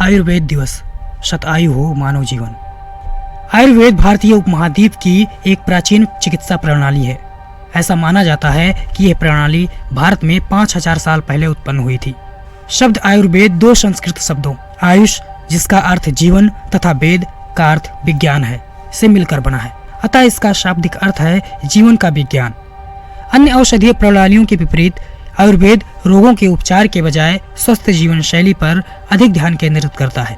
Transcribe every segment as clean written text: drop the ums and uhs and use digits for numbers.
आयुर्वेद दिवस, शतायु हो मानव जीवन। आयुर्वेद भारतीय उपमहाद्वीप की एक प्राचीन चिकित्सा प्रणाली है। ऐसा माना जाता है कि यह प्रणाली भारत में 5000 साल पहले उत्पन्न हुई थी। शब्द आयुर्वेद दो संस्कृत शब्दों आयुष, जिसका अर्थ जीवन, तथा वेद का अर्थ विज्ञान है, से मिलकर बना है। अतः इसका शाब्दिक अर्थ है जीवन का विज्ञान। अन्य औषधीय प्रणालियों के विपरीत आयुर्वेद रोगों के उपचार के बजाय स्वस्थ जीवन शैली पर अधिक ध्यान केंद्रित करता है।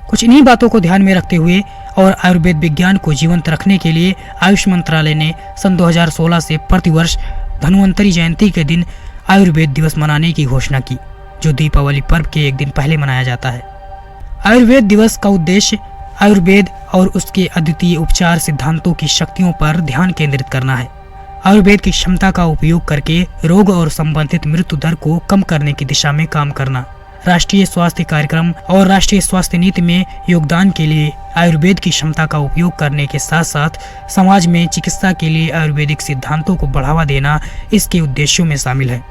कुछ इन्हीं बातों को ध्यान में रखते हुए और आयुर्वेद विज्ञान को जीवंत रखने के लिए आयुष मंत्रालय ने सन 2016 से प्रतिवर्ष धन्वंतरी जयंती के दिन आयुर्वेद दिवस मनाने की घोषणा की, जो दीपावली पर्व के एक दिन पहले मनाया जाता है। आयुर्वेद दिवस का उद्देश्य आयुर्वेद और उसके अद्वितीय उपचार सिद्धांतों की शक्तियों पर ध्यान केंद्रित करना है। आयुर्वेद की क्षमता का उपयोग करके रोग और संबंधित मृत्यु दर को कम करने की दिशा में काम करना, राष्ट्रीय स्वास्थ्य कार्यक्रम और राष्ट्रीय स्वास्थ्य नीति में योगदान के लिए आयुर्वेद की क्षमता का उपयोग करने के साथ साथ समाज में चिकित्सा के लिए आयुर्वेदिक सिद्धांतों को बढ़ावा देना इसके उद्देश्यों में शामिल है।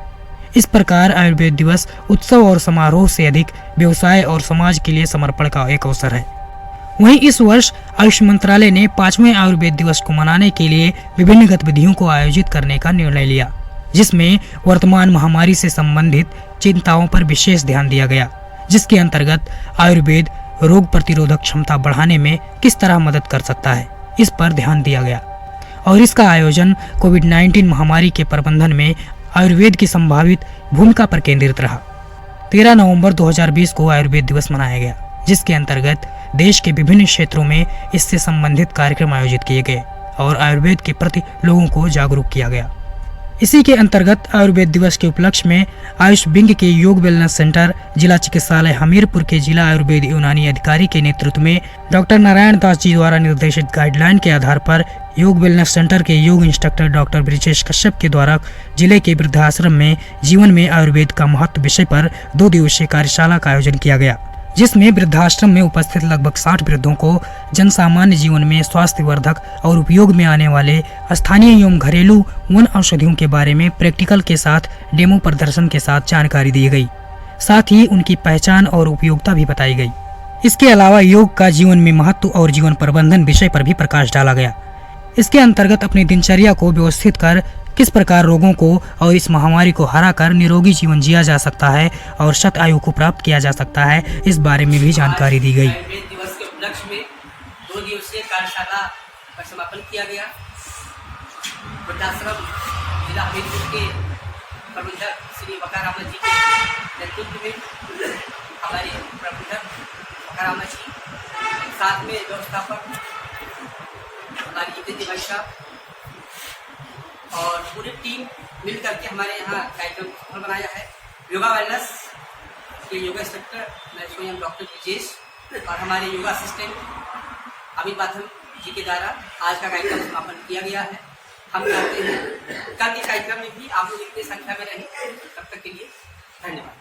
इस प्रकार आयुर्वेद दिवस उत्सव और समारोह से अधिक व्यवसाय और समाज के लिए समर्पण का एक अवसर है। वहीं इस वर्ष आयुष मंत्रालय ने 5वें आयुर्वेद दिवस को मनाने के लिए विभिन्न गतिविधियों को आयोजित करने का निर्णय लिया, जिसमें वर्तमान महामारी से संबंधित चिंताओं पर विशेष ध्यान दिया गया, जिसके अंतर्गत आयुर्वेद रोग प्रतिरोधक क्षमता बढ़ाने में किस तरह मदद कर सकता है, इस पर ध्यान दिया गया। और इसका आयोजन कोविड-19 महामारी के प्रबंधन में आयुर्वेद की संभावित भूमिका पर केंद्रित रहा। 13 नवंबर 2020 को आयुर्वेद दिवस मनाया गया, जिसके अंतर्गत देश के विभिन्न क्षेत्रों में इससे संबंधित कार्यक्रम आयोजित किए गए और आयुर्वेद के प्रति लोगों को जागरूक किया गया। इसी के अंतर्गत आयुर्वेद दिवस के उपलक्ष्य में आयुष विंग के योग वेलनेस सेंटर, जिला चिकित्सालय हमीरपुर के जिला आयुर्वेद यूनानी अधिकारी के नेतृत्व में डॉक्टर नारायण दास जी द्वारा निर्देशित गाइडलाइन के आधार पर योग वेलनेस सेंटर के योग इंस्ट्रक्टर डॉक्टर ब्रिजेश कश्यप के द्वारा जिले के वृद्धाश्रम में जीवन में आयुर्वेद का महत्व विषय पर 2 दिवसीय कार्यशाला का आयोजन किया गया, जिसमें वृद्धाश्रम में उपस्थित लगभग 60 वृद्धों को जनसामान्य जीवन में स्वास्थ्यवर्धक और उपयोग में आने वाले स्थानीय एवं घरेलू वन औषधियों के बारे में प्रैक्टिकल के साथ डेमो प्रदर्शन के साथ जानकारी दी गई। साथ ही उनकी पहचान और उपयोगिता भी बताई गई। इसके अलावा योग का जीवन में महत्व और जीवन प्रबंधन विषय पर भी प्रकाश डाला गया। इसके अंतर्गत अपनी दिनचर्या को व्यवस्थित कर किस प्रकार रोगों को और इस महामारी को हराकर निरोगी जीवन जिया जा सकता है और शत आयु को प्राप्त किया जा सकता है, इस बारे में भी जानकारी दी गई। आयुर्वेद दिवस के उपलक्ष्य में 2 दिवसीय कार्यशाला का समापन किया गया। वृद्धाश्रम जिला हमीरपुर के प्रबंधक श्री वकारामा जी के नेतृत्व में हमारे प्रबंधक वकारामा जी, साथ में व्यवस्थापक हमारी जितेंद्र भाई साहब और पूरी टीम मिलकर के हमारे यहाँ कार्यक्रम सफल बनाया है। योगा वेलनेस के योगा इंस्ट्रक्टर मैं स्वयं डॉक्टर ब्रिजेश और हमारे योगा असिस्टेंट अमित बाथम जी के द्वारा आज का कार्यक्रम समापन किया गया है। हम चाहते हैं कल के कार्यक्रम में भी आप लोग इतनी संख्या में रहें। तब तक के लिए धन्यवाद।